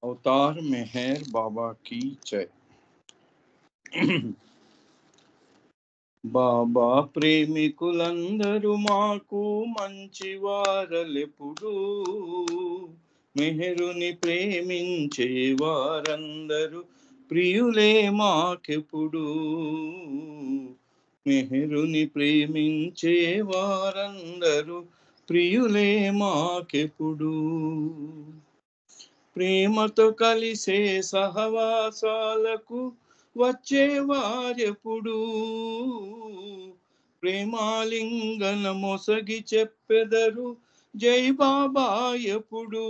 अवतार मेहर बाबा की जय। బాబా ప్రేమికులందరూ మాకు మంచి వారలెప్పుడు, మెహరుని ప్రేమించే వారందరూ ప్రియులే మాకెప్పుడు. మెహరుని ప్రేమించే వారందరూ ప్రియులే మాకెప్పుడు. ప్రేమతో కలిసే సహవాసాలకు వచ్చేవారెప్పుడు, ప్రేమాలింగన మొసగి చెప్పెదరు జై బాబా ఎప్పుడు.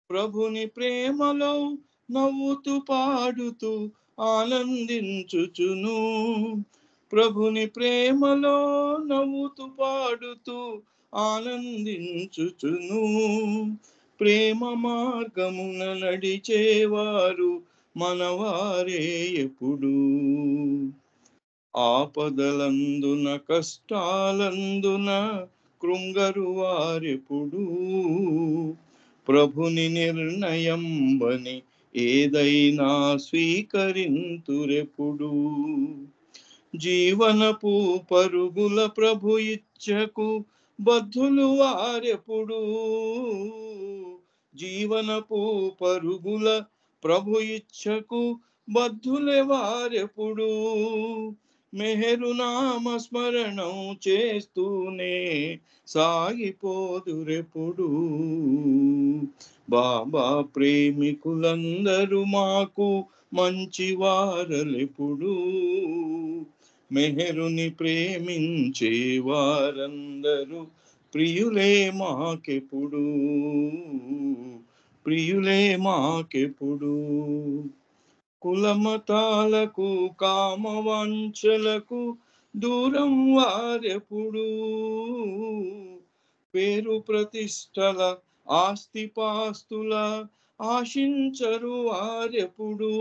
ప్రభుని ప్రేమలో నవ్వుతూ పాడుతూ ఆనందించుచును, ప్రభుని ప్రేమలో నవ్వుతూ పాడుతూ ఆనందించుచును. ప్రేమ మార్గమున నడిచేవారు మనవారే ఎప్పుడు. ఆపదలందున కష్టాలందున కృంగరు వారెప్పుడు, ప్రభుని నిర్ణయం బని ఏదైనా స్వీకరింతురెప్పుడు. జీవనపు పరుగుల ప్రభు ఇచ్చకు బద్ధులు వారెప్పుడు, జీవనపు పరుగుల ప్రభు ఇచ్చకు బద్ధులే వారెప్పుడు. మెహరు నామ స్మరణం చేస్తూనే సాగిపోదురెప్పుడు. బాబా ప్రేమికులందరూ మాకు మంచి వారలెప్పుడు, మెహరుని ప్రేమించే వారందరూ ప్రియులే మాకెప్పుడు, ప్రియులే మాకెప్పుడు. కులమతాలకు కామవాంఛలకు దూరం వారెప్పుడు, పేరు ప్రతిష్టల ఆస్తిపాస్తుల ఆశించరు వారెప్పుడు.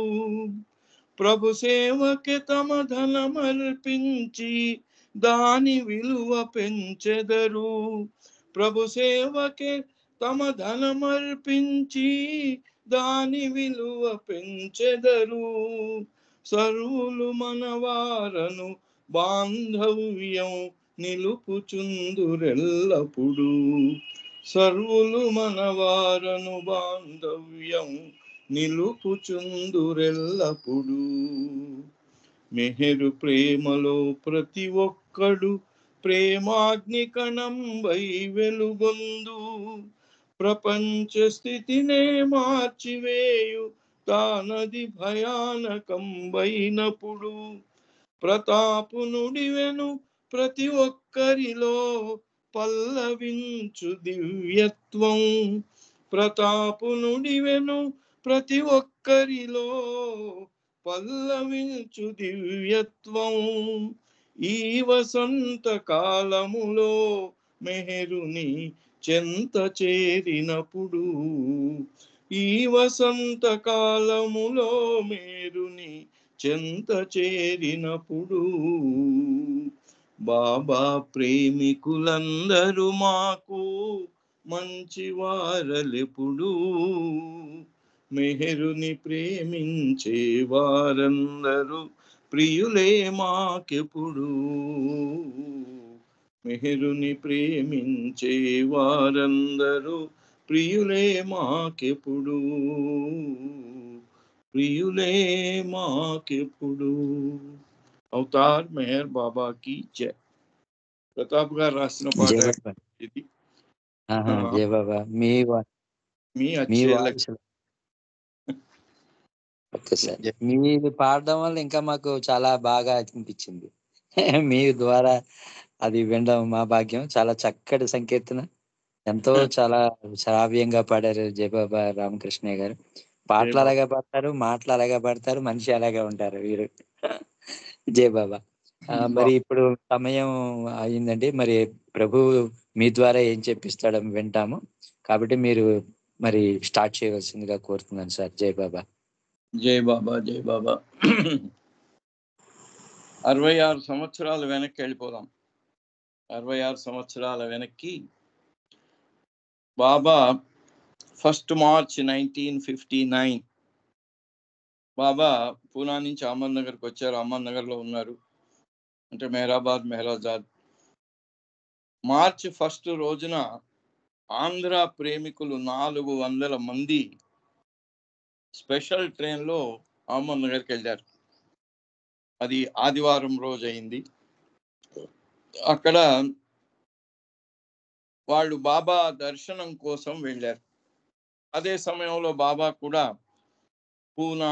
ప్రభు సేవకి తమ ధనమర్పించి దాని విలువ పెంచెదరు, ప్రభు సేవకి తమ ధనమర్పించి దాని విలువ పెంచెదరు. సర్వులు మనవారను బాంధవ్యం నిలుపుచుందురెల్లప్పుడు, సర్వులు మనవారను బాంధవ్యం నిలుపుచుందురెల్లప్పుడు. మెహరు ప్రేమలో ప్రతి ఒక్కడు ప్రేమాగ్ని కణంబై వెలుగొందు, ప్రపంచ స్థితినే మార్చివేయు తానది భయానకంబైనప్పుడు. ప్రతాపు నుడివెను ప్రతి ఒక్కరిలో పల్లవించు దివ్యత్వం, ప్రతాపు నుడివెను ప్రతి ఒక్కరిలో పల్లవించు దివ్యత్వం. ఈ వసంత కాలములో మెహరుని చెంత చేరినప్పుడు, ఈ వసంత కాలములో మేరుని చెంత చేరినప్పుడు. బాబా ప్రేమికులందరూ మాకు మంచి వారలెప్పుడు, మెహరుని ప్రేమించే వారందరూ ప్రియులే మాకెప్పుడు, మెహరుని ప్రేమించే వారందరూ ప్రియులే మాకెప్పుడు, ప్రియులే మాకెప్పుడు. అవతార్ మెహర్ బాబాకి జై. ప్రతాప్ గారు రాసిన పాట ఇది. జై బాబా. మీ మీరు పాడడం వల్ల ఇంకా మాకు చాలా బాగా అనిపించింది. మీ ద్వారా అది వినడం మా భాగ్యం. చాలా చక్కటి సంకీర్తన, ఎంతో చాలా శ్రావ్యంగా పాడారు జయబాబా రామకృష్ణయ్య గారు. పాటలు అలాగే పాడతారు, మాటలు అలాగే పాడతారు, మనిషి అలాగే ఉంటారు వీరు. జయబాబా. మరి ఇప్పుడు సమయం అయిందండి. మరి ప్రభు మీ ద్వారా ఏం చెప్పిస్తాడో వింటాము, కాబట్టి మీరు మరి స్టార్ట్ చేయవలసిందిగా కోరుతున్నాను సార్. జయబాబా. జై బాబా, జై బాబా. 66 సంవత్సరాలు వెనక్కి వెళ్ళిపోదాం. 66 సంవత్సరాల వెనక్కి బాబా 1 March 1959 బాబా పూనా నుంచి అహ్మద్నగర్కి వచ్చారు. అహ్మద్నగర్లో ఉన్నారు, అంటే మెహరాజాద్. మార్చి 1 రోజున ఆంధ్ర ప్రేమికులు 400 మంది స్పెషల్ ట్రైన్లో అహ్మద్నగర్కి వెళ్ళారు. అది ఆదివారం రోజు అయింది. అక్కడ వాళ్ళు బాబా దర్శనం కోసం వెళ్ళారు. అదే సమయంలో బాబా కూడా పూనా,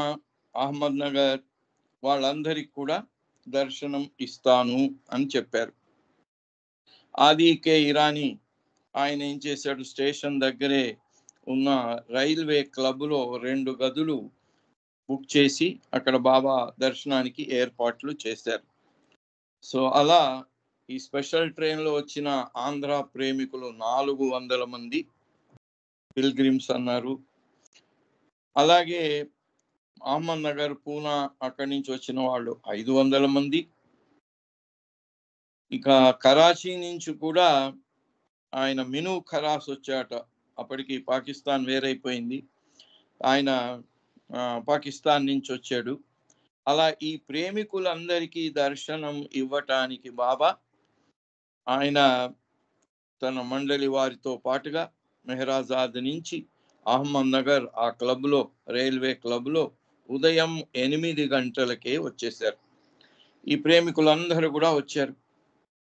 అహ్మద్నగర్ వాళ్ళందరికి కూడా దర్శనం ఇస్తాను అని చెప్పారు. ఆదికే ఇరానీ ఆయన ఏం చేశాడు, స్టేషన్ దగ్గరే ఉన్న రైల్వే క్లబ్లో 2 గదులు బుక్ చేసి అక్కడ బాబా దర్శనానికి ఏర్పాట్లు చేశారు. సో అలా ఈ స్పెషల్ ట్రైన్లో వచ్చిన ఆంధ్ర ప్రేమికులు 400 మంది పిల్గ్రిమ్స్ అన్నారు. అలాగే అహ్మద్నగర్, పూనా అక్కడి నుంచి వచ్చిన వాళ్ళు 500 మంది. ఇక కరాచీ నుంచి కూడా ఆయన మిను ఖరాస్ వచ్చాట. అప్పటికి పాకిస్తాన్ వేరైపోయింది. ఆయన పాకిస్తాన్ నుంచి వచ్చాడు. అలా ఈ ప్రేమికులందరికీ దర్శనం ఇవ్వటానికి బాబా ఆయన తన మండలి వారితో పాటుగా మెహరాజాద్ నుంచి అహ్మద్నగర్ ఆ క్లబ్లో, రైల్వే క్లబ్లో ఉదయం 8 గంటలకే వచ్చేసారు. ఈ ప్రేమికులందరూ కూడా వచ్చారు.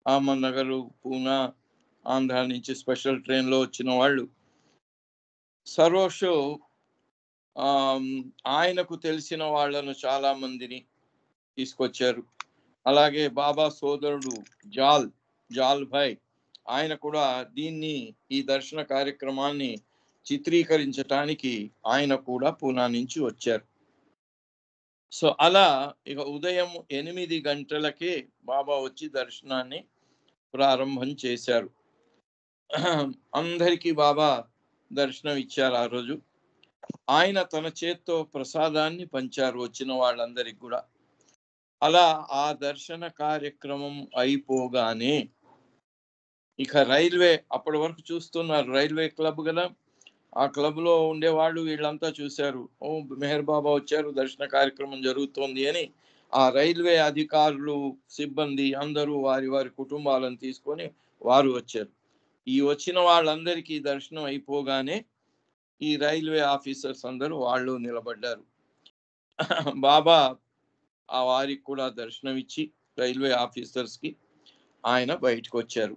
అహ్మద్నగర్, పూనా, ఆంధ్ర నుంచి స్పెషల్ ట్రైన్లో వచ్చిన వాళ్ళు. సరోషు ఆయనకు తెలిసిన వాళ్ళను చాలా మందిని తీసుకొచ్చారు. అలాగే బాబా సోదరుడు జాల్ భాయ్, ఆయన కూడా ఈ దర్శన కార్యక్రమాన్ని చిత్రీకరించటానికి ఆయన కూడా పూనా నుంచి వచ్చారు. సో అలా ఇక ఉదయం 8 గంటలకే బాబా వచ్చి దర్శనాన్ని ప్రారంభం చేశారు. అందరికీ బాబా దర్శనం ఇచ్చారు. ఆ రోజు ఆయన తన చేత్తో ప్రసాదాన్ని పంచారు వచ్చిన వాళ్ళందరికీ కూడా. అలా ఆ దర్శన కార్యక్రమం అయిపోగానే ఇక రైల్వే, అప్పటి వరకు చూస్తున్నారు, రైల్వే క్లబ్ కదా, ఆ క్లబ్లో ఉండేవాళ్ళు వీళ్ళంతా చూశారు. మెహర్ బాబా వచ్చారు, దర్శన కార్యక్రమం జరుగుతోంది అని ఆ రైల్వే అధికారులు, సిబ్బంది అందరూ వారి వారి కుటుంబాలను తీసుకొని వారు వచ్చారు. ఈ వచ్చిన వాళ్ళందరికీ దర్శనం అయిపోగానే ఈ రైల్వే ఆఫీసర్స్ అందరూ వాళ్ళు నిలబడ్డారు. బాబా ఆ వారికి కూడా దర్శనం ఇచ్చి రైల్వే ఆఫీసర్స్కి ఆయన బయటకు వచ్చారు.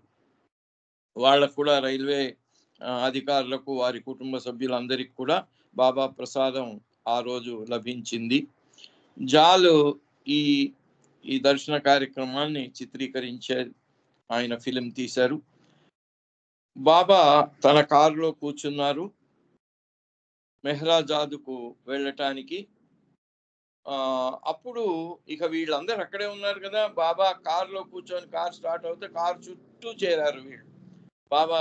వాళ్ళకు కూడా, రైల్వే అధికారులకు, వారి కుటుంబ సభ్యులందరికీ కూడా బాబా ప్రసాదం ఆ రోజు లభించింది. జాలు ఈ దర్శన కార్యక్రమాన్ని చిత్రీకరించారు. ఆయన ఫిలిం తీశారు. బాబా తన కారులో కూర్చున్నారు. మెహ్రాజాద్కు వెళ్ళటానికి అప్పుడు ఇక వీళ్ళందరూ అక్కడే ఉన్నారు కదా. బాబా కారులో కూర్చొని కారు స్టార్ట్ అవుతే కారు చుట్టూ చేరారు వీళ్ళు. బాబా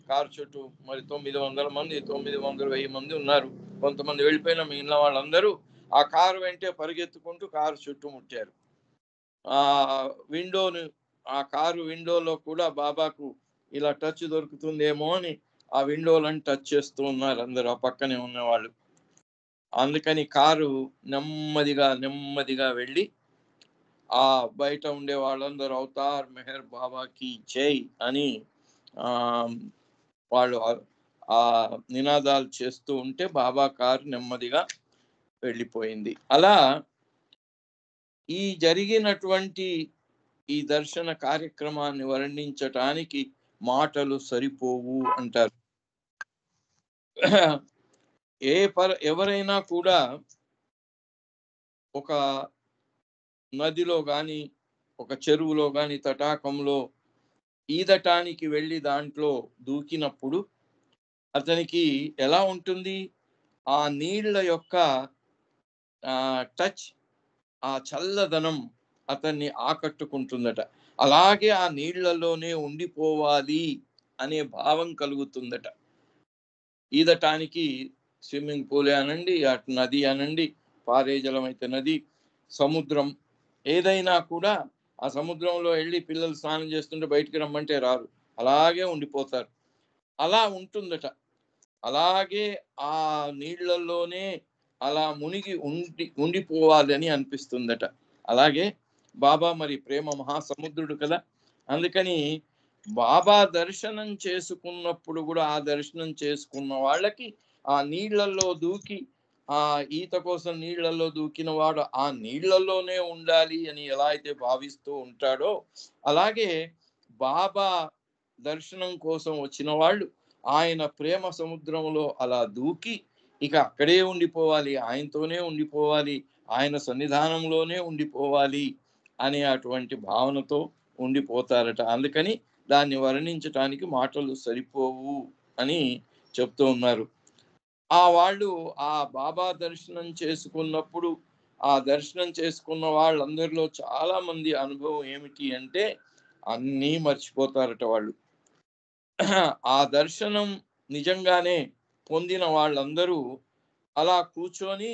కారు చుట్టూ మరి 900 మంది, 900-1000 మంది ఉన్నారు. కొంతమంది వెళ్ళిపోయిన మిగిలిన వాళ్ళందరూ ఆ కారు వెంటే పరిగెత్తుకుంటూ కారు చుట్టుముట్టారు. ఆ కారు విండోలో కూడా బాబాకు ఇలా టచ్ దొరుకుతుందేమో అని ఆ విండోలను టచ్ చేస్తూ ఉన్నారు అందరూ, ఆ పక్కనే ఉన్నవాళ్ళు. అందుకని కారు నెమ్మదిగా వెళ్ళి ఆ బయట ఉండే వాళ్ళందరూ అవతార్ మెహర్ బాబాకి జై అని వాళ్ళు ఆ నినాదాలు చేస్తూ ఉంటే బాబా కారు నెమ్మదిగా వెళ్ళిపోయింది. అలా ఈ జరిగినటువంటి ఈ దర్శన కార్యక్రమాన్ని వర్ణించటానికి మాటలు సరిపోవు అంటారు. ఎవరైనా కూడా ఒక నదిలో గాని, ఒక చెరువులో గాని, తటాకంలో ఈదటానికి వెళ్ళి దాంట్లో దూకినప్పుడు అతనికి ఎలా ఉంటుంది, ఆ నీళ్ల యొక్క టచ్, ఆ చల్లదనం అతన్ని ఆకట్టుకుంటుందట. అలాగే ఆ నీళ్లలోనే ఉండిపోవాలి అనే భావం కలుగుతుందట. ఈదటానికి స్విమ్మింగ్ పూల్ అనండి, అటు నది అనండి, పారే జలం అయితే నది, సముద్రం, ఏదైనా కూడా ఆ సముద్రంలో వెళ్ళి పిల్లలు స్నానం చేస్తుంటే బయటికి రమ్మంటే రారు, అలాగే ఉండిపోతారు. అలా ఉంటుందట. అలాగే ఆ నీళ్లలోనే అలా మునిగి ఉండిపోవాలని అనిపిస్తుందట. అలాగే బాబా మరి ప్రేమ మహాసముద్రుడు కదా. అందుకని బాబా దర్శనం చేసుకున్నప్పుడు కూడా ఆ దర్శనం చేసుకున్న వాళ్ళకి ఆ నీళ్లలో దూకి ఆ ఈత కోసం నీళ్లలో దూకిన వాడు ఆ నీళ్లలోనే ఉండాలి అని ఎలా అయితే భావిస్తూ ఉంటాడో, అలాగే బాబా దర్శనం కోసం వచ్చిన వాళ్ళు ఆయన ప్రేమ సముద్రంలో అలా దూకి ఇక అక్కడే ఉండిపోవాలి, ఆయనతోనే ఉండిపోవాలి, ఆయన సన్నిధానంలోనే ఉండిపోవాలి అనే అటువంటి భావనతో ఉండిపోతారట. అందుకని దాన్ని వర్ణించటానికి మాటలు సరిపోవు అని చెప్తూ ఉన్నారు. ఆ వాళ్ళు ఆ బాబా దర్శనం చేసుకున్నప్పుడు ఆ దర్శనం చేసుకున్న వాళ్ళందరిలో చాలా మంది అనుభవం ఏమిటి అంటే అన్నీ మర్చిపోతారట వాళ్ళు. ఆ దర్శనం నిజంగానే పొందిన వాళ్ళందరూ అలా కూర్చొని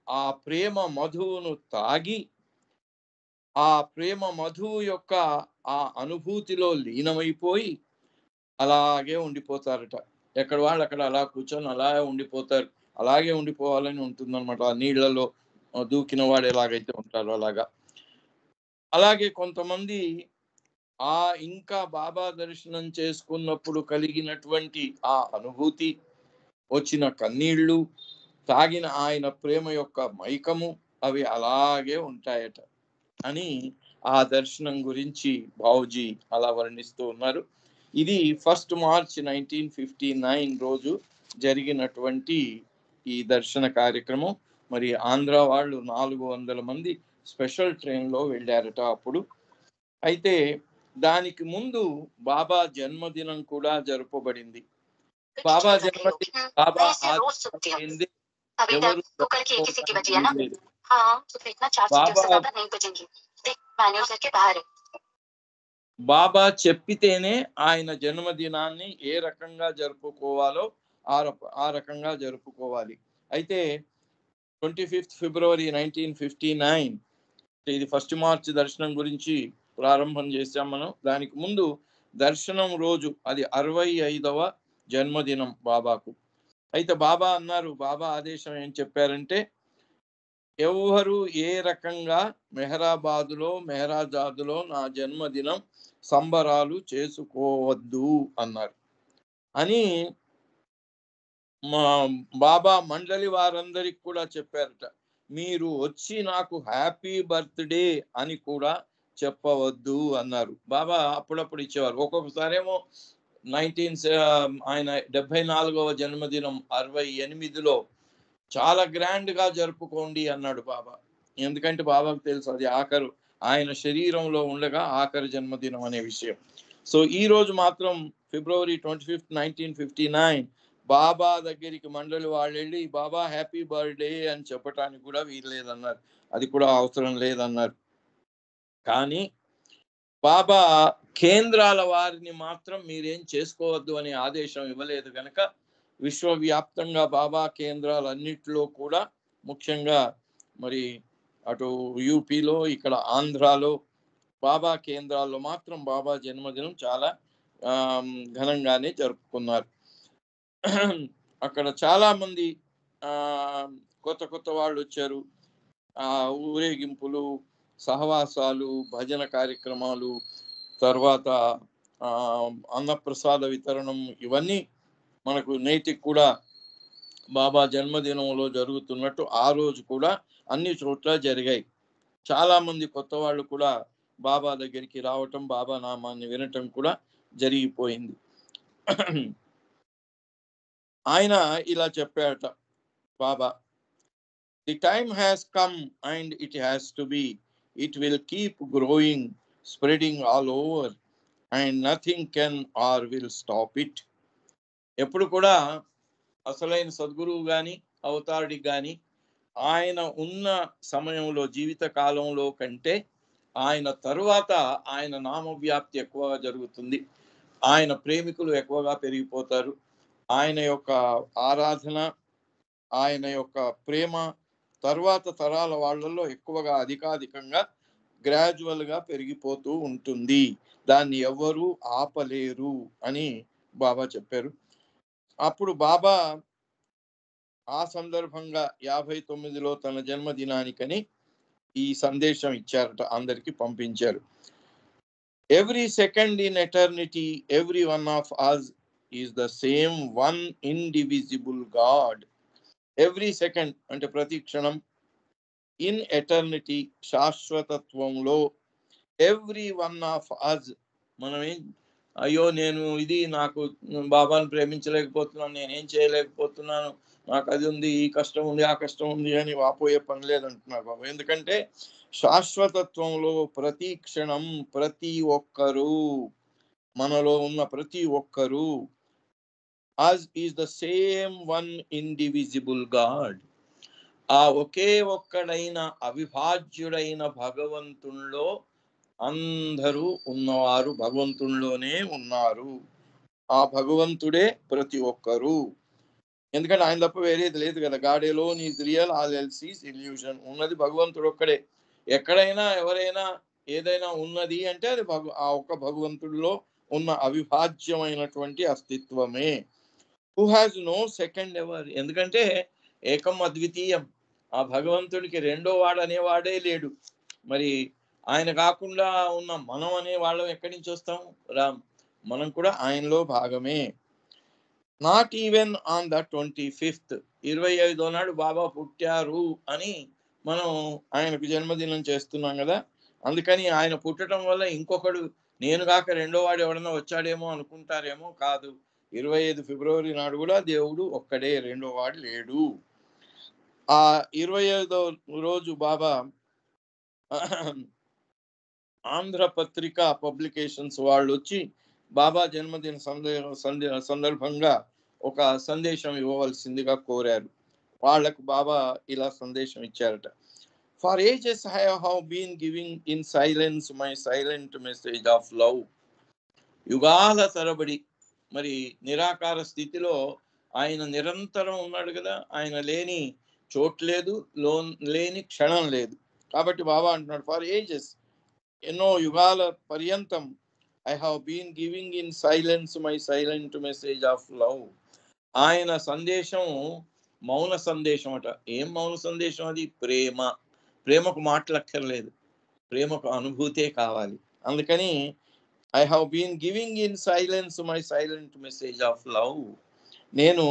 ఆ ప్రేమ మధువును తాగి ఆ ప్రేమ మధువు యొక్క ఆ అనుభూతిలో లీనమైపోయి అలాగే ఉండిపోతారట. ఎక్కడ వాళ్ళు అక్కడ అలా కూర్చొని అలా ఉండిపోతారు. అలాగే ఉండిపోవాలని ఉంటుందన్నమాట. ఆ నీళ్లలో దూకిన వాడు ఎలాగైతే ఉంటారో అలాగా. అలాగే కొంతమంది ఇంకా బాబా దర్శనం చేసుకున్నప్పుడు కలిగినటువంటి ఆ అనుభూతి, వచ్చిన కన్నీళ్ళు, తాగిన ఆయన ప్రేమ యొక్క మైకము అవి అలాగే ఉంటాయట అని ఆ దర్శనం గురించి బావుజీ అలా వర్ణిస్తూ ఉన్నారు. ఇది 1 మార్చ్ 1959 రోజు జరిగినటువంటి ఈ దర్శన కార్యక్రమం. మరి ఆంధ్ర వాళ్ళు 400 మంది స్పెషల్ ట్రైన్లో వెళ్ళారట అప్పుడు. అయితే దానికి ముందు బాబా జన్మదినం కూడా జరుపబడింది. బాబా జన్మదినం బాబా ఆచరించింది ఎవరు లేదు. బాబా చెప్పితేనే ఆయన జన్మదినాన్ని ఏ రకంగా జరుపుకోవాలో ఆ రకంగా జరుపుకోవాలి. అయితే 25 ఫిబ్రవరి 1959 ఇది 1 మార్చ్ దర్శనం గురించి ప్రారంభం చేశాం మనం. దానికి ముందు దర్శనం రోజు అది 65వ జన్మదినం బాబాకు. అయితే బాబా అన్నారు, బాబా ఆదేశం ఏం చెప్పారంటే ఎవరు ఏ రకంగా మెహరాజాదులో నా జన్మదినం సంబరాలు చేసుకోవద్దు అన్నారు అని మా బాబా మండలి వారందరికి కూడా చెప్పారట. మీరు వచ్చి నాకు హ్యాపీ బర్త్డే అని కూడా చెప్పవద్దు అన్నారు. బాబా అప్పుడప్పుడు ఇచ్చేవారు. ఒక్కొక్కసారేమో ఆయన 74వ జన్మదినం 68లో చాలా గ్రాండ్ గా జరుపుకోండి అన్నాడు బాబా. ఎందుకంటే బాబాకు తెలుసు అది ఆయన శరీరంలో ఉండగా ఆఖరి జన్మదినం అనే విషయం. సో ఈ రోజు మాత్రం ఫిబ్రవరి 25, 1959 బాబా దగ్గరికి మండలి వాళ్ళు వెళ్ళి బాబా హ్యాపీ బర్త్డే అని చెప్పటానికి కూడా వీల్లేదన్నారు. అది కూడా అవసరం లేదన్నారు. కానీ బాబా కేంద్రాల వారిని మాత్రం మీరేం చేసుకోవద్దు అనే ఆదేశం ఇవ్వలేదు కనుక విశ్వవ్యాప్తంగా బాబా కేంద్రాలన్నిటిలో కూడా ముఖ్యంగా మరి అటు యూపీలో ఇక్కడ ఆంధ్రాలో బాబా కేంద్రాల్లో మాత్రం బాబా జన్మదినం చాలా ఘనంగానే జరుపుకున్నారు. అక్కడ చాలా మంది కొత్త వాళ్ళు వచ్చారు. ఊరేగింపులు, సహవాసాలు, భజన కార్యక్రమాలు, తర్వాత అన్నప్రసాద వితరణం ఇవన్నీ మనకు నేటికి కూడా బాబా జన్మదినంలో జరుగుతున్నట్టు ఆ రోజు కూడా అన్ని చోట్ల జరిగాయి. చాలా మంది కొత్త వాళ్ళు కూడా బాబా దగ్గరికి రావటం, బాబా నామాన్ని వినటం కూడా జరిగిపోయింది. ఆయన ఇలా చెప్పారట Baba, the time has come and it has to be, it will keep growing, spreading all over and nothing can or will stop it. ఎప్పుడు కూడా అసలైన సద్గురువు గాని అవతారుడికి గాని ఆయన ఉన్న సమయంలో జీవిత కాలంలో కంటే ఆయన తరువాత ఆయన నామవ్యాప్తి ఎక్కువగా జరుగుతుంది. ఆయన ప్రేమికులు ఎక్కువగా పెరిగిపోతారు. ఆయన యొక్క ఆరాధన, ఆయన యొక్క ప్రేమ తరువాత తరాల వాళ్ళల్లో ఎక్కువగా అధికాధికంగా గ్రాడ్యువల్గా పెరిగిపోతూ ఉంటుంది. దాన్ని ఎవ్వరూ ఆపలేరు అని బాబా చెప్పారు. అప్పుడు బాబా ఆ సందర్భంగా 59లో తన జన్మదినానికని ఈ సందేశం ఇచ్చారట, అందరికి పంపించారు. Every second in eternity every one of us is the same one indivisible God. Every second అంటే ప్రతి క్షణం, ఇన్ ఎటర్నిటీ శాశ్వతత్వంలో, ఎవ్రీ వన్ ఆఫ్ us మనమేం అయ్యో నేను ఇది నాకు బాబాను ప్రేమించలేకపోతున్నాను, నేనేం చేయలేకపోతున్నాను, నాకు అది ఉంది, ఈ కష్టం ఉంది, ఆ కష్టం ఉంది అని వాపోయే పని లేదంటున్నారు బాబా. ఎందుకంటే శాశ్వతత్వంలో ప్రతి క్షణం ప్రతి ఒక్కరూ, మనలో ఉన్న ప్రతి ఒక్కరూ as is the same one indivisible God. ఆ ఒకే ఒక్కడైన అవిభాజ్యుడైన భగవంతుల్లో అందరూ ఉన్నవారు భగవంతుల్లోనే ఉన్నారు. ఆ భగవంతుడే ప్రతి ఒక్కరు. ఎందుకంటే ఆయన తప్ప వేరేది లేదు కదా. God alone is real, all else is illusion. ఉన్నది భగవంతుడు ఒక్కడే. ఎక్కడైనా ఎవరైనా ఏదైనా ఉన్నది అంటే అది ఆ ఒక్క భగవంతుడిలో ఉన్న అవిభాజ్యమైనటువంటి అస్తిత్వమే. Who has no second ever. ఎందుకంటే ఏకం అద్వితీయం. ఆ భగవంతుడికి రెండో వాడు అనేవాడే లేడు. మరి ఆయన కాకుండా ఉన్న మనం అనే వాళ్ళం ఎక్కడి నుంచి వస్తాం? రామ్, మనం కూడా ఆయనలో భాగమే. Not even on the 25th, 25వ నాడు బాబా పుట్టారు అని మనం ఆయనకు జన్మదినం చేస్తున్నాం కదా. అందుకని ఆయన పుట్టడం వల్ల ఇంకొకడు నేను కాక రెండో వాడు ఎవడన్నా వచ్చాడేమో అనుకుంటారేమో. కాదు, 25 ఫిబ్రవరి నాడు కూడా దేవుడు ఒక్కడే, రెండో వాడు లేడు. ఆ 25వ రోజు బాబా ఆంధ్రపత్రిక పబ్లికేషన్స్ వాళ్ళు వచ్చి బాబా జన్మదిన సందర్భంగా ఒక సందేశం ఇవ్వవలసిందిగా కోరారు. వాళ్లకు బాబా ఇలా సందేశం ఇచ్చారట. For ages I have been giving in silence my silent message of love. యుగాల తరబడి మరి నిరాకార స్థితిలో ఆయన నిరంతరం ఉన్నాడు కదా. ఆయన లేని చోట్లేదు, లేని క్షణం లేదు. కాబట్టి బాబా అంటున్నాడు, ఫర్ ఏజెస్, ఎన్నో యుగాల పర్యంతం, I have been giving in silence my silent message of love. ఆయన సందేశం మౌన సందేశం అట. ఏం మౌన సందేశం అది? ప్రేమ. ప్రేమకు మాటలక్కర్లేదు, ప్రేమకు అనుభూతే కావాలి. అందుకని I have been giving in silence my silent message of love. నేను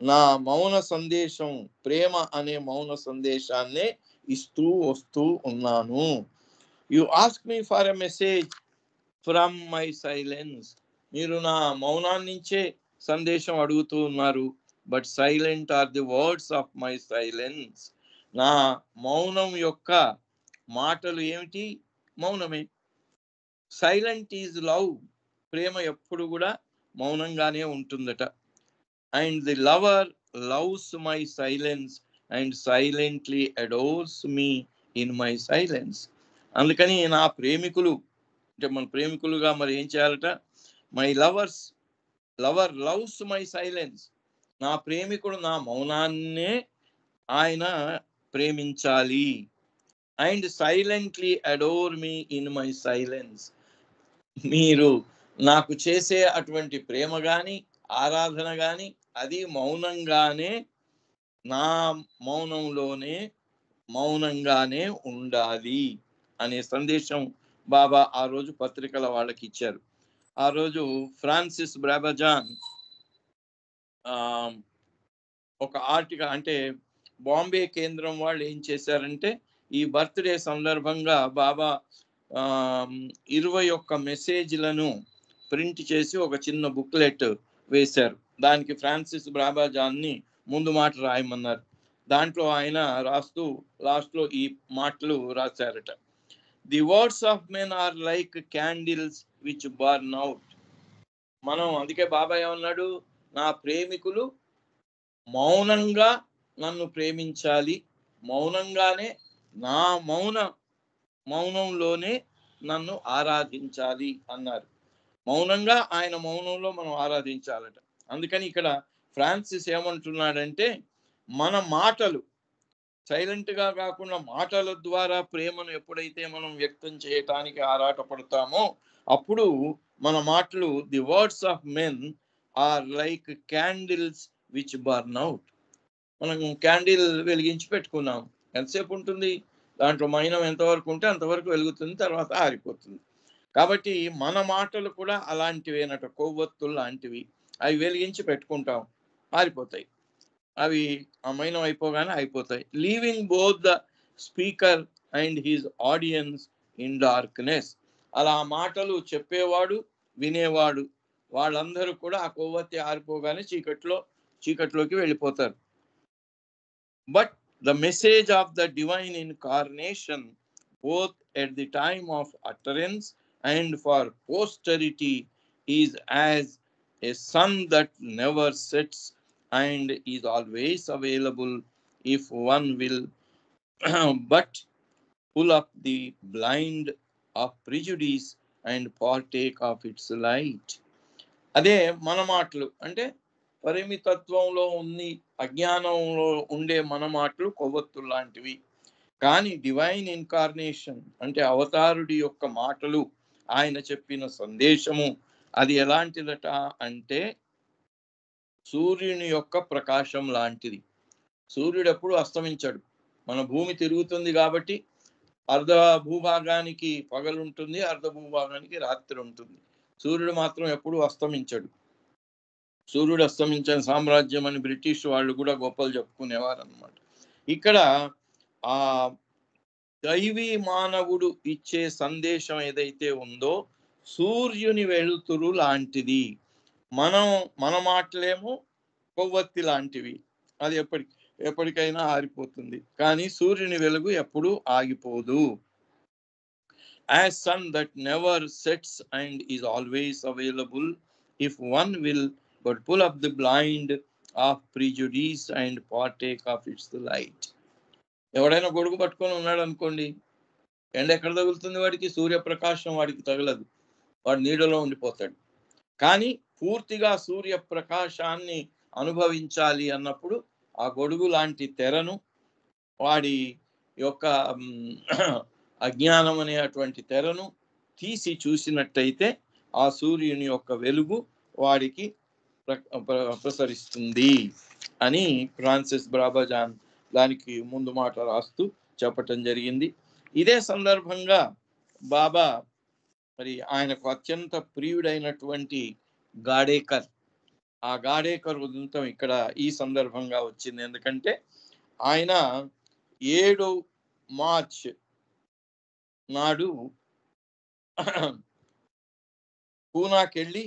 నా మౌన సందేశం, ప్రేమ అనే మౌన సందేశాన్నే ఇస్తూ వస్తూ ఉన్నాను. You ask me for a message from my silence. మీరు నా మౌనాన్నించే సందేశం అడుగుతూ ఉన్నారు. But silent or the words of my silence. నా మౌనం యొక్క మాటలు ఏమిటి? మౌనమే. Silent is love. ప్రేమ ఎప్పుడు కూడా మౌనంగానే ఉంటుందట. And the lover loves my silence and silently adores me in my silence. అందుకని నా ప్రేమికులు అంటే మన ప్రేమికులుగా మరి ఏం చేయాలట? My lover loves my silence. నా ప్రేమికుడు నా మౌనాన్నే ఆయన ప్రేమించాలి. And silently adore me in my silence. మీరు నాకు చేసే అటువంటి ప్రేమ గాని ఆరాధన గాని అది మౌనంగానే, నా మౌనంగానే ఉండాలి అనే సందేశం బాబా ఆ రోజు పత్రికల వాళ్ళకి ఇచ్చారు. ఆ రోజు ఫ్రాన్సిస్ బ్రాబజాన్ ఒక ఆర్టికల్, అంటే బాంబే కేంద్రం వాళ్ళు ఏం చేశారంటే ఈ బర్త్డే సందర్భంగా బాబా 21 మెసేజ్లను ప్రింట్ చేసి ఒక చిన్న బుక్లెట్ వేశారు. దానికి ఫ్రాన్సిస్ బ్రాబజాన్ని ముందు మాట రాయమన్నారు. దాంట్లో ఆయన రాస్తూ లాస్ట్లో ఈ మాటలు రాశారట. The words of men are like candles which burn out. మనం అందుకే బాబా ఏమన్నాడు? నా ప్రేమికులు మౌనంగా నన్ను ప్రేమించాలి, మౌనంగానే నా మౌనంలోనే నన్ను ఆరాధించాలి అన్నారు. మౌనంగా ఆయన మౌనంలో మనం ఆరాధించాలట. అందుకని ఇక్కడ ఫ్రాన్సిస్ ఏమంటున్నాడంటే మన మాటలు సైలెంట్గా కాకుండా మాటల ద్వారా ప్రేమను ఎప్పుడైతే మనం వ్యక్తం చేయటానికి ఆరాటపడతామో అప్పుడు మన మాటలు, the words of men are like candles which burn out. మనం క్యాండిల్ వెలిగించి పెట్టుకున్నాం, ఎంతసేపు ఉంటుంది? దాంట్లో మైనం ఎంతవరకు ఉంటే అంతవరకు వెలుగుతుంది, తర్వాత ఆరిపోతుంది. కాబట్టి మన మాటలు కూడా అలాంటివేనట, కొవ్వొత్తులు లాంటివి. అవి వెలిగించి పెట్టుకుంటాం, ఆరిపోతాయి. అవి ఆ మైనం అయిపోగానే అయిపోతాయి. Leaving both the speaker and his audience in darkness. అలా ఆ మాటలు చెప్పేవాడు, వినేవాడు, వాళ్ళందరూ కూడా ఆ కొవ్వొత్తి ఆరిపోగానే చీకట్లోకి వెళ్ళిపోతారు. But the message of the divine incarnation, both at the time of utterance and for posterity, is as a sun that never sets and is always available if one will but pull up the blind of prejudice and partake of its light. అదే మన మాటలు అంటే పరిమితత్వంలో ఉంది, అజ్ఞానంలో ఉండే మన మాటలు కొవ్వొత్తు లాంటివి. కానీ డివైన్ ఇన్కార్నేషన్ అంటే అవతారుడి యొక్క మాటలు, ఆయన చెప్పిన సందేశము, అది ఎలాంటిదట అంటే సూర్యుని యొక్క ప్రకాశం లాంటిది. సూర్యుడు ఎప్పుడు అస్తమించాడు. మన భూమి తిరుగుతుంది కాబట్టి అర్ధ భూభాగానికి పగలుంటుంది, అర్ధ భూభాగానికి రాత్రి ఉంటుంది. సూర్యుడు మాత్రం ఎప్పుడు అస్తమించడు. సూర్యుడు అస్తమించిన సామ్రాజ్యం అని బ్రిటిష్ వాళ్ళు కూడా గొప్పలు చెప్పుకునేవారు అనమాట. ఇక్కడ ఆ దైవీ మానవుడు ఇచ్చే సందేశం ఏదైతే ఉందో సూర్యుని వెలుతురు లాంటిది. మన మాటలేమో కొవ్వొత్తి లాంటివి, అది ఎప్పటికైనా ఆరిపోతుంది. కానీ సూర్యుని వెలుగు ఎప్పుడూ ఆగిపోదు. As sun that never sets and is always available if one will but pull up the blind of prejudice and partake of its light. ఎవడైనా గొడుగు పట్టుకొని ఉన్నాడు అనుకోండి, ఎండ ఎక్కడ తగులుతుంది వాడికి? సూర్యప్రకాశం వాడికి తగలదు, వాడు నీడలో ఉండిపోతాడు. కానీ పూర్తిగా సూర్యప్రకాశాన్ని అనుభవించాలి అన్నప్పుడు ఆ గొడుగు లాంటి తెరను, వాడి యొక్క అజ్ఞానం అనేటువంటి తెరను తీసి చూసినట్టయితే ఆ సూర్యుని యొక్క వెలుగు వాడికి ప్రసరిస్తుంది అని ఫ్రాన్సిస్ బ్రాబజాన్ దానికి ముందు మాట రాస్తూ చెప్పటం జరిగింది. ఇదే సందర్భంగా బాబా మరి ఆయనకు అత్యంత ప్రియుడైనటువంటి గాడేకర్, ఆ గాడేకర్ ఉదంతం ఇక్కడ ఈ సందర్భంగా వచ్చింది. ఎందుకంటే ఆయన 7 మార్చ్ నాడు పూనాకెళ్ళి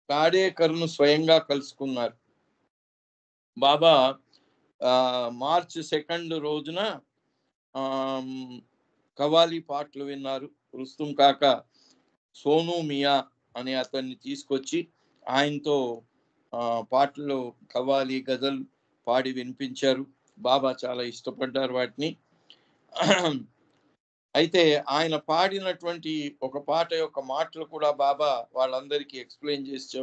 గాడేకర్ను స్వయంగా కలుసుకున్నారు. బాబా మార్చ్ 2 రోజున కవాలి పాటలు విన్నారు. రుస్తుం కాక సోను మియా అనే అతన్ని తీసుకొచ్చి ఆయనతో పాటలు, కవాలి, గజల్ పాడి వినిపించారు. బాబా చాలా ఇష్టపడ్డారు వాటిని. అయితే ఆయన పాడినటువంటి ఒక పాట యొక్క మాటలు కూడా బాబా వాళ్ళందరికీ ఎక్స్ప్లెయిన్ చేసి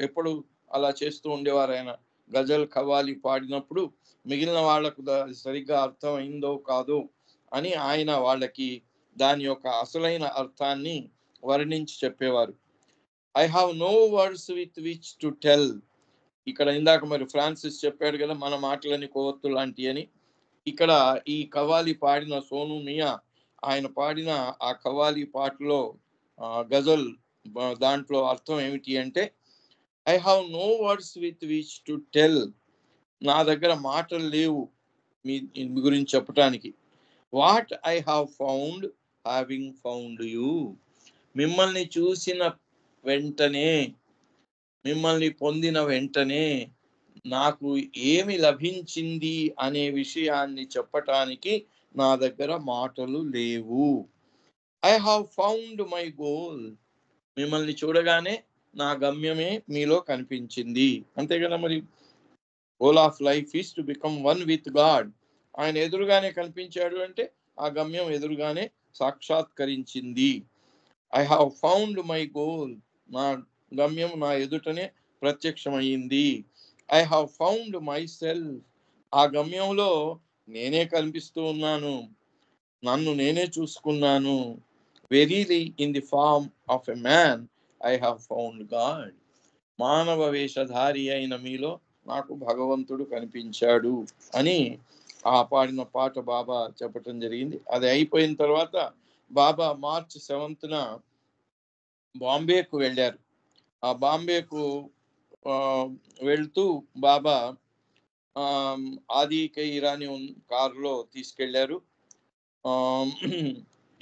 ఎప్పుడు అలా చేస్తూ ఉండేవారు. ఆయన గజల్, కవాలి పాడినప్పుడు మిగిలిన వాళ్లకు సరిగ్గా అర్థం అయిందో కాదో అని ఆయన వాళ్ళకి దాని యొక్క అసలైన అర్థాన్ని వర్ణించి చెప్పేవారు. I have no words with which to tell. ఇక్కడ ఇందాక మరి ఫ్రాన్సిస్ చెప్పాడు కదా, మన మాటలని కొవ్వొత్తు లాంటి అని. ఇక్కడ ఈ కవాలి పాడిన సోను మియా ఆయన పాడిన ఆ కవాలి పాటలో గజల్ దాంట్లో అర్థం ఏమిటి అంటే, I have no words with which to tell. నా దగ్గర మాటలు లేవు మీ గురించి చెప్పటానికి. What I have found having found you. మిమ్మల్ని చూసిన వెంటనే, మిమ్మల్ని పొందిన వెంటనే నాకు ఏమి లభించింది అనే విషయాన్ని చెప్పటానికి నా దగ్గర మాటలు లేవు. I have found my goal. మిమ్మల్ని చూడగానే నా గమ్యమే మీలో కనిపించింది. అంతే కదా మరి. Goal of life is to become one with God. ఆయన ఎదురుగానే కనిపించాడు అంటే ఆ గమ్యం ఎదురుగానే సాక్షాత్కరించింది. I have found my goal. నా గమ్యం నా ఎదుటనే ప్రత్యక్షమైంది. I have found myself. ఆ గమ్యంలో నేనే కనిపిస్తూ ఉన్నాను, నన్ను నేనే చూసుకున్నాను. Verily in the form of a man I have found God. మానవ వేషధారి అయిన మీలో నాకు భగవంతుడు కనిపించాడు అని ఆ పాడిన పాట బాబా చెప్పటం జరిగింది. అది అయిపోయిన తర్వాత బాబా మార్చ్ 7న బాంబేకు వెళ్ళారు. ఆ బాంబేకు వెళ్తూ బాబా ఆది ఇరానీ కారులో తీసుకెళ్లారు.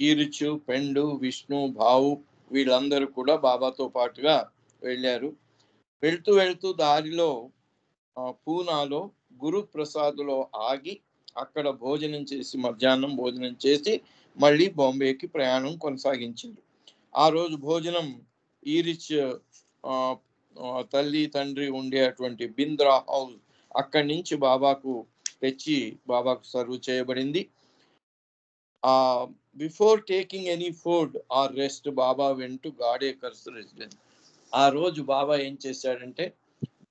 ఈరిచు, పెండు, విష్ణు, భావు వీళ్ళందరూ కూడా బాబాతో పాటుగా వెళ్ళారు. వెళ్తూ వెళ్తూ దారిలో పూనాలో గురుప్రసాద్లో ఆగి అక్కడ భోజనం చేసి మధ్యాహ్నం భోజనం చేసి మళ్ళీ బాంబేకి ప్రయాణం కొనసాగించారు. ఆ రోజు భోజనం ఈరిచ్ తల్లి తండ్రి ఉండేటువంటి బింద్రా హౌస్ అక్కడి నుంచి బాబాకు తెచ్చి బాబాకు సర్వ్ చేయబడింది. Before taking any food or rest Baba went to Gadekar's residence. ఆ రోజు బాబా ఏం చేశాడంటే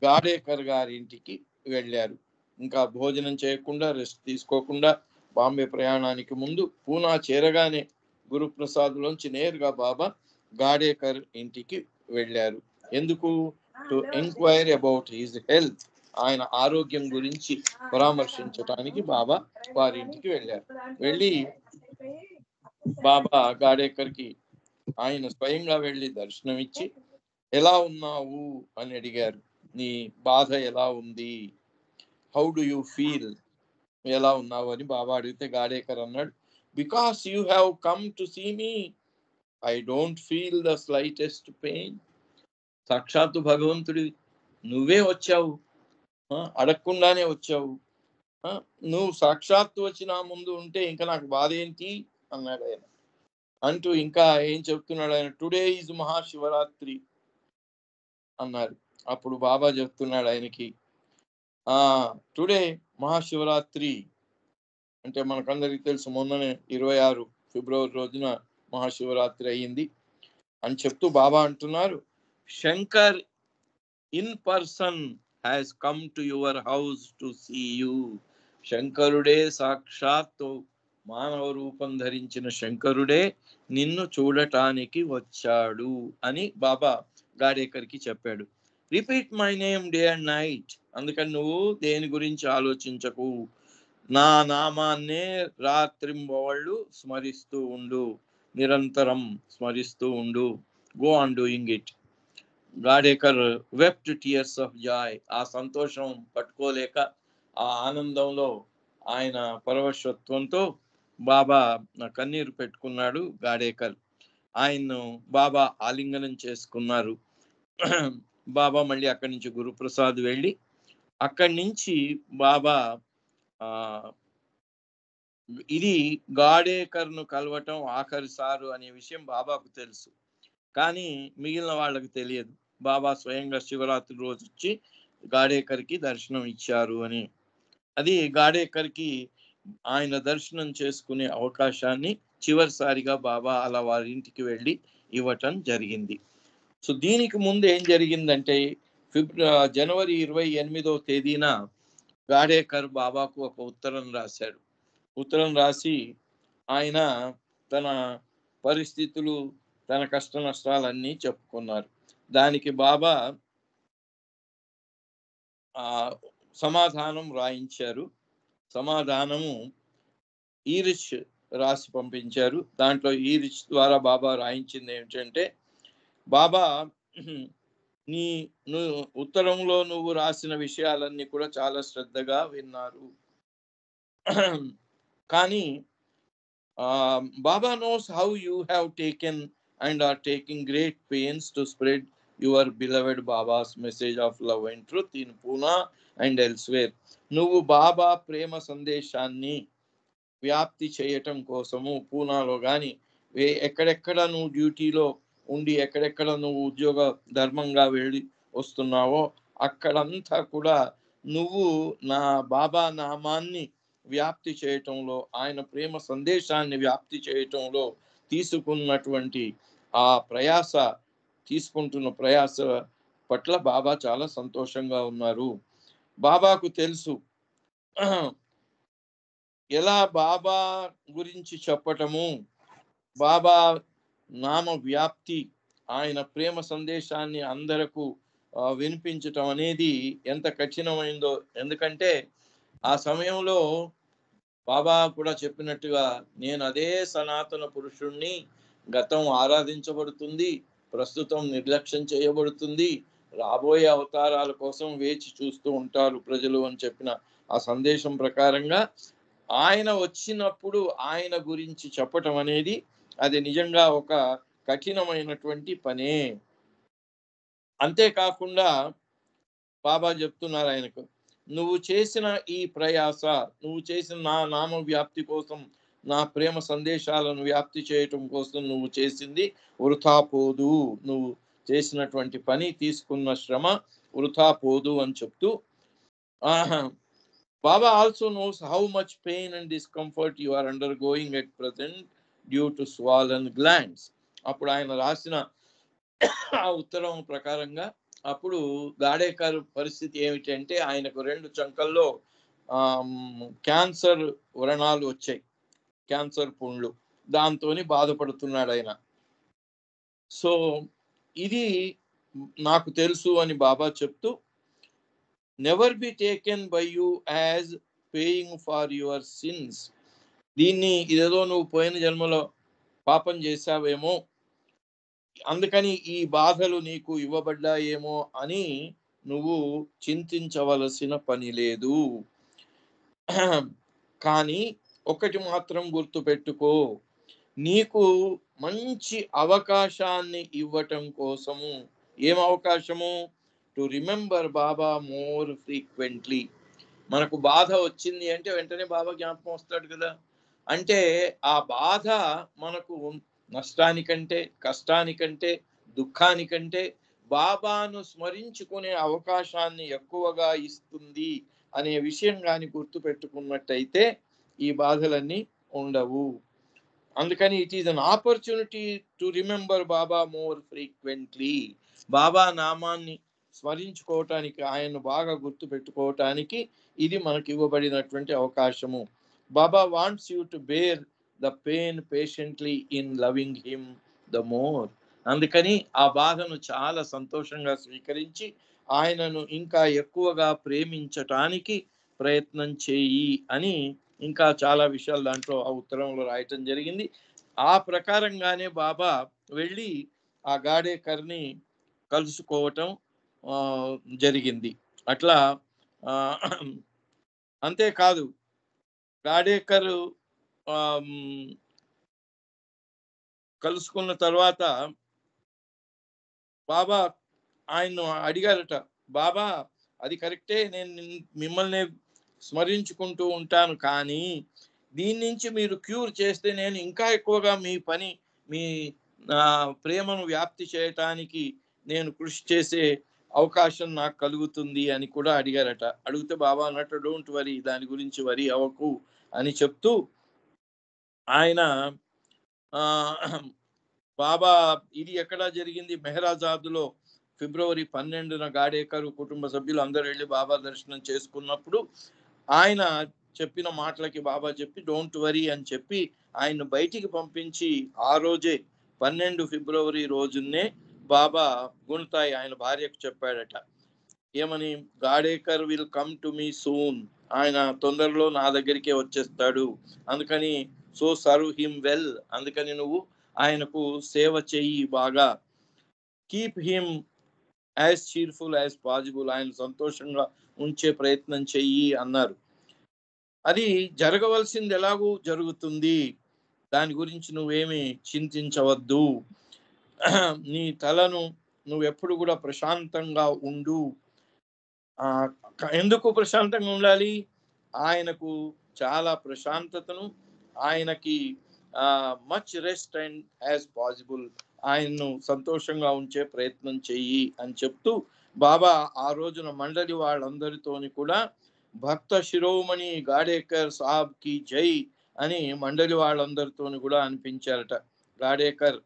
గాడేకర్ గారి ఇంటికి వెళ్ళారు. ఇంకా భోజనం చేయకుండా రెస్ట్ తీసుకోకుండా బాంబే ప్రయాణానికి ముందు పూనా చేరగానే గురుప్రసాద్లోంచి నేరుగా బాబా గాడేకర్ ఇంటికి వెళ్ళారు. ఎందుకు? To enquire about his health. ఆయన ఆరోగ్యం గురించి పరామర్శించడానికి బాబా వారి ఇంటికి వెళ్ళారు. వెళ్ళి బాబా గాడేకర్కి ఆయన స్వయంగా వెళ్ళి దర్శనం ఇచ్చి ఎలా ఉన్నావు అని అడిగారు. నీ బాధ ఎలా ఉంది, హౌ డు యూ ఫీల్, ఎలా ఉన్నావు అని బాబా అడిగితే గాడేకర్ అన్నాడు, because you have come to see me I don't feel the slightest pain. సాక్షాత్తు భగవంతుడి నువ్వే వచ్చావు, అడగకుండానే వచ్చావు, నువ్వు సాక్షాత్తు వచ్చి నా ముందు ఉంటే ఇంకా నాకు బాధ ఏంటి అన్నాడు ఆయన. అంటూ ఇంకా ఏం చెప్తున్నాడు ఆయన, టుడే ఈజ్ మహాశివరాత్రి అన్నారు. అప్పుడు బాబా చెప్తున్నాడు ఆయనకి, టుడే మహాశివరాత్రి అంటే మనకందరికి తెలుసు, మొన్ననే 26 ఫిబ్రవరి రోజున మహాశివరాత్రి అయ్యింది అని చెప్తూ బాబా అంటున్నారు, Shankar in person has come to your house to see you. శంకరుడే సాక్షాత్తు మానవ రూపం ధరించిన శంకరుడే నిన్ను చూడటానికి వచ్చాడు అని బాబా గాడేకర్కి చెప్పాడు. Repeat my name day and night. అందుకని నువ్వు దేని గురించి ఆలోచించకు, నా నామాన్నే రాత్రింబవళ్ళు స్మరిస్తూ ఉండు, నిరంతరం స్మరిస్తూ ఉండు. Go on doing it. Gadekar wept tears of joy. ఆ సంతోషం పట్టుకోలేక ఆ ఆనందంలో ఆయన పరవశత్వంతో బాబా కన్నీరు పెట్టుకున్నాడు గాడేకర్. ఆయన్ను బాబా ఆలింగనం చేసుకున్నారు. బాబా మళ్ళీ అక్కడి నుంచి గురుప్రసాద్ వెళ్ళి అక్కడి నుంచి బాబా ఇది గాడేకర్ను కలవటం ఆఖరిసారు అనే విషయం బాబాకు తెలుసు, కానీ మిగిలిన వాళ్ళకి తెలియదు. బాబా స్వయంగా శివరాత్రి రోజు వచ్చి గాడేకర్కి దర్శనం ఇచ్చారు అని. అది గాడేకర్కి ఆయన దర్శనం చేసుకునే అవకాశాన్ని చివరిసారిగా బాబా అలా వారి ఇంటికి వెళ్ళి ఇవ్వటం జరిగింది. సో దీనికి ముందు ఏం జరిగిందంటే జనవరి 28వ తేదీన గాడేకర్ బాబాకు ఒక ఉత్తరం రాశాడు. ఉత్తరం రాసి ఆయన తన పరిస్థితులు, తన కష్ట నష్టాలన్నీ చెప్పుకున్నారు. దానికి బాబా సమాధానం రాయించారు. సమాధానము ఈరిచ్ రాసి పంపించారు. దాంట్లో ఈరిచ్ ద్వారా బాబా రాయించింది ఏమిటంటే, బాబా నీ ఉత్తరంలో నువ్వు రాసిన విషయాలన్నీ కూడా చాలా శ్రద్ధగా విన్నారు, కానీ Baba knows how you have taken and are taking great pains to spread your beloved Baba's message of love and truth in Pune and elsewhere. నువ్వు బాబా ప్రేమ సందేశాన్ని వ్యాప్తి చేయటం కోసము పూనాలో కానీ ఎక్కడెక్కడ నువ్వు డ్యూటీలో ఉండి ఎక్కడెక్కడ నువ్వు ఉద్యోగ ధర్మంగా వెళ్ళి వస్తున్నావో అక్కడంతా కూడా నువ్వు నా బాబా నామాన్ని వ్యాప్తి చేయటంలో, ఆయన ప్రేమ సందేశాన్ని వ్యాప్తి చేయటంలో తీసుకున్నటువంటి తీసుకుంటున్న ప్రయాస పట్ల బాబా చాలా సంతోషంగా ఉన్నారు. బాబాకు తెలుసు ఎలా బాబా గురించి చెప్పటము, బాబా నామ వ్యాప్తి, ఆయన ప్రేమ సందేశాన్ని అందరకు వినిపించటం అనేది ఎంత కఠినమైందో. ఎందుకంటే ఆ సమయంలో బాబా కూడా చెప్పినట్టుగా, నేను అదే సనాతన పురుషుణ్ణి, గతం ఆరాధించబడుతుంది, ప్రస్తుతం నిర్లక్ష్యం చేయబడుతుంది, రాబోయే అవతారాల కోసం వేచి చూస్తూ ఉంటారు ప్రజలు అని చెప్పిన ఆ సందేశం ప్రకారంగా ఆయన వచ్చినప్పుడు ఆయన గురించి చెప్పటం అనేది అది నిజంగా ఒక కఠినమైనటువంటి పనే. అంతేకాకుండా బాబా చెప్తున్నారు ఆయనకు, నువ్వు చేసిన ఈ ప్రయాస, నువ్వు చేసిన నా నామ వ్యాప్తి కోసం, నా ప్రేమ సందేశాలను వ్యాప్తి చేయటం కోసం నువ్వు చేసింది వృథా పోదు. నువ్వు చేసినటువంటి పని, తీసుకున్న శ్రమ వృథా పోదు అని చెప్తూ, Baba also knows how much pain and discomfort you are undergoing at present due to swollen glands. అప్పుడు ఆయన రాసిన ఆ ఉత్తరం ప్రకారంగా అప్పుడు గాడేకర్ పరిస్థితి ఏమిటంటే ఆయనకు 2 చంకల్లో క్యాన్సర్ వ్రణాలు వచ్చాయి, క్యాన్సర్ పుండ్లు. దాంతోని బాధపడుతున్నాడు ఆయన. సో ఇది నాకు తెలుసు అని బాబా చెప్తూ, never be taken by you as paying for your sins. దీన్ని ఇదేదో నువ్వు పోయిన జన్మలో పాపం చేశావేమో, అందుకని ఈ బాధలు నీకు ఇవ్వబడ్డాయేమో అని నువ్వు చింతించవలసిన పని లేదు. కానీ ఒకటి మాత్రం గుర్తుపెట్టుకో, నీకు మంచి అవకాశాన్ని ఇవ్వటం కోసము. ఏం అవకాశము? To remember Baba more frequently. మనకు బాధ వచ్చింది అంటే వెంటనే బాబా జ్ఞాపకం వస్తాడు కదా. అంటే ఆ బాధ మనకు నష్టానికంటే, కష్టానికంటే, దుఃఖానికంటే బాబాను స్మరించుకునే అవకాశాన్ని ఎక్కువగా ఇస్తుంది అనే విషయం కానీ గుర్తుపెట్టుకున్నట్టయితే ఈ బాధలన్నీ ఉండవు. అందుకని it is an opportunity to remember Baba more frequently. Baba నామాన్ని స్మరించుకోవటానికి, ఆయన్ను బాగా గుర్తు పెట్టుకోవటానికి ఇది మనకి ఇవ్వబడినటువంటి అవకాశము. Baba wants you to bear the pain patiently in loving him the more. అందుకని ఆ బాధను చాలా సంతోషంగా స్వీకరించి ఆయనను ఇంకా ఎక్కువగా ప్రేమించటానికి ప్రయత్నం చేయి అని ఇంకా చాలా విషయాలు దాంట్లో ఆ ఉత్తరంలో రాయటం జరిగింది. ఆ ప్రకారంగానే బాబా వెళ్ళి ఆ గాడేకర్ని కలుసుకోవటం జరిగింది. అట్లా అంతేకాదు, గాడేకర్ కలుసుకున్న తర్వాత బాబా ఆయన్ను అడిగారట, బాబా అది కరెక్టే, నేను మిమ్మల్ని స్మరించుకుంటూ ఉంటాను, కానీ దీని నుంచి మీరు క్యూర్ చేస్తే నేను ఇంకా ఎక్కువగా మీ పని, మీ ప్రేమను వ్యాప్తి చేయటానికి నేను కృషి చేసే అవకాశం నాకు కలుగుతుంది అని కూడా అడిగారట. అడిగితే బాబా అన్నట్టు, డోంట్ వరీ, దాని గురించి వరీ అవ్వకు అని చెప్తూ ఆయన బాబా ఇది ఎక్కడ జరిగింది? మెహరాజాద్లో ఫిబ్రవరి 12న గాడేకర్ కుటుంబ సభ్యులు అందరూ వెళ్ళి బాబా దర్శనం చేసుకున్నప్పుడు ఆయన చెప్పిన మాటలకి బాబా చెప్పి డోంట్ వరీ అని చెప్పి ఆయన్ను బయటికి పంపించి ఆ రోజే 12 ఫిబ్రవరి రోజునే బాబా గుణతాయి ఆయన భార్యకు చెప్పాడట. ఏమని? Gadekar will come to me soon. ఆయన తొందరలో నా దగ్గరికే వచ్చేస్తాడు, అందుకని సో సర్వ్ హిమ్ వెల్. అందుకని నువ్వు ఆయనకు సేవ చెయ్యి బాగా. Keep him as cheerful as possible. ఆయన సంతోషంగా ఉంచే ప్రయత్నం చెయ్యి అన్నారు. అది జరగవలసింది ఎలాగూ జరుగుతుంది, దాని గురించి నువ్వేమి చింతించవద్దు. నీ తలను నువ్వు ఎప్పుడు కూడా ప్రశాంతంగా ఉండు. ఎందుకు ప్రశాంతంగా ఉండాలి? ఆయనకు చాలా ప్రశాంతతను, ఆయనకి much rest and as possible, ఆయన్ను సంతోషంగా ఉంచే ప్రయత్నం చెయ్యి అని చెప్తూ బాబా ఆ రోజున మండలి వాళ్ళందరితోని కూడా భక్త శిరోమణి గాడేకర్ సాబ్ కి జై అని మండలి వాళ్ళందరితోని కూడా అనిపించారట గాడేకర్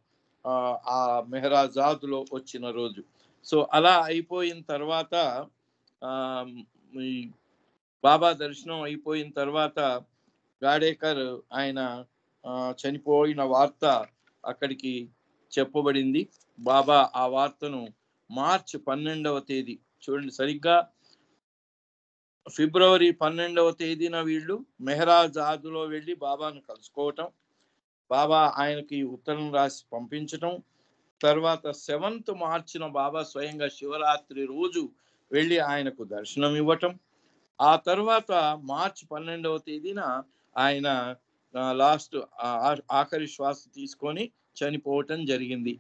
ఆ మెహరాజాద్లో వచ్చిన రోజు. సో అలా అయిపోయిన తర్వాత బాబా దర్శనం అయిపోయిన తర్వాత గాడేకర్ ఆయన చనిపోయిన వార్త అక్కడికి చెప్పబడింది. బాబా ఆ వార్తను మార్చి 12వ తేదీ చూడండి, సరిగ్గా ఫిబ్రవరి 12వ తేదీన వీళ్ళు మెహరాజాద్లో వెళ్ళి బాబాను కలుసుకోవటం, బాబా ఆయనకి ఉత్తరం రాసి పంపించటం, తర్వాత 7th మార్చిన బాబా స్వయంగా శివరాత్రి రోజు వెళ్ళి ఆయనకు దర్శనం ఇవ్వటం, ఆ తర్వాత మార్చి 12వ తేదీన ఆయన లాస్ట్ ఆఖరి శ్వాస తీసుకొని చనిపోవటం జరిగింది.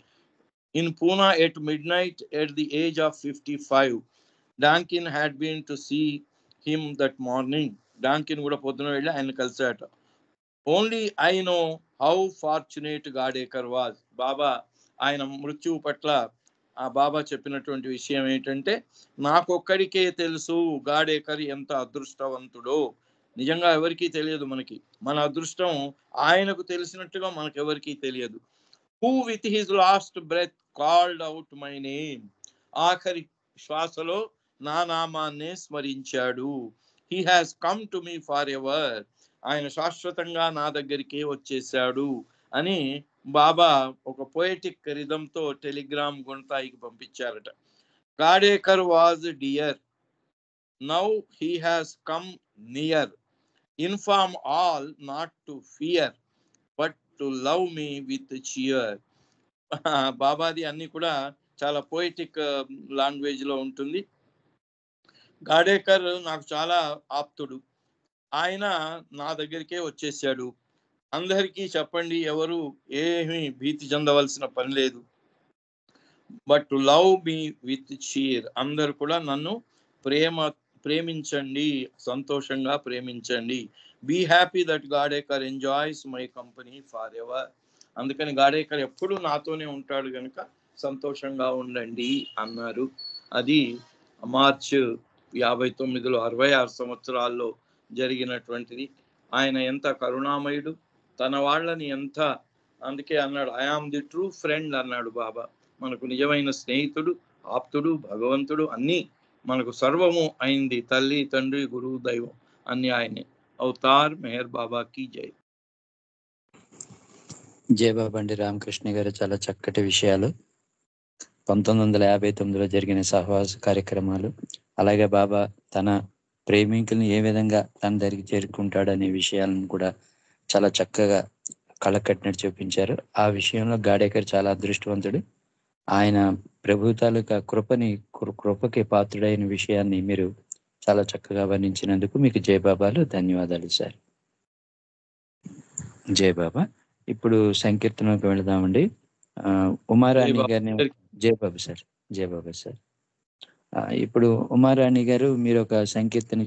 In Poona at midnight at the age of 55. Donkin had been to see him that morning. Donkin కూడా పొద్దున వెళ్ళి ఆయన కలిసాట. Only I know how fortunate Gadekar was. Baba ఆయన మృత్యువు పట్ల ఆ బాబా చెప్పినటువంటి విషయం ఏంటంటే, నాకొక్కడికే తెలుసు గాడేకర్ ఎంత అదృష్టవంతుడో. నిజంగా ఎవరికీ తెలియదు మనకి. మన అదృష్టం ఆయనకు తెలిసినట్టుగా మనకెవరికీ తెలియదు. Who with his last breath called out my name. ఆఖరి శ్వాసలో నా నామాన్నే స్మరించాడు. He has come to me for ever. ఆయన శాశ్వతంగా నా దగ్గరికే వచ్చేసాడు అని బాబా ఒక పోయటిక్ రిథంతో టెలిగ్రామ్ గుంటాయికి పంపించారట. Gadekar was dear, now he has come near. Inform all not to fear but to love me with cheer. బాబాది అన్ని కూడా చాలా పోయిటిక్ లాంగ్వేజ్ లో ఉంటుంది. గాడేకర్ నాకు చాలా ఆప్తుడు, ఆయన నా దగ్గరికే వచ్చేసాడు. అందరికీ చెప్పండి, ఎవరు ఏమీ భీతి చెందవలసిన పని లేదు. But to love me with cheer. అందరు కూడా నన్ను ప్రేమించండి, సంతోషంగా ప్రేమించండి. Be happy that Gadekar enjoys my company for ever. అందుకని గాడేకర్ ఎప్పుడు నాతోనే ఉంటాడు కనుక సంతోషంగా ఉండండి అన్నారు. అది మార్చి 59లో 66 సంవత్సరాల్లో జరిగినటువంటిది. ఆయన ఎంత కరుణామయుడు, తన వాళ్ళని ఎంత, అందుకే అన్నాడు I am the true friend అన్నాడు బాబా. మనకు నిజమైన స్నేహితుడు, ఆప్తుడు, భగవంతుడు, అన్నీ మనకు సర్వము అయింది. తల్లి, తండ్రి, గురువు, దైవం అన్ని ఆయనే. అవతార్ మెహర్ బాబాకి జై. జై బాబా అండి. రామకృష్ణ గారు చాలా చక్కటి విషయాలు, 1959లో జరిగిన సహవాస కార్యక్రమాలు, అలాగే బాబా తన ప్రేమికుల్ని ఏ విధంగా తన దగ్గరికి చేరుకుంటాడనే విషయాలను కూడా చాలా చక్కగా కళ్ళకట్టినట్టు చూపించారు. ఆ విషయంలో గాడేకర్ చాలా అదృష్టవంతుడు. ఆయన ప్రభు తాలూకా కృపకి పాత్రుడైన విషయాన్ని మీరు చాలా చక్కగా వర్ణించినందుకు మీకు జై బాబాలు, ధన్యవాదాలు సార్. జై బాబా. ఇప్పుడు సంకీర్తనకు వెళదామండి. ఉమారాణి గారిని. జై బాబా సార్. జై బాబా సార్. ఇప్పుడు ఉమారాణి గారు మీరు ఒక సంకీర్తన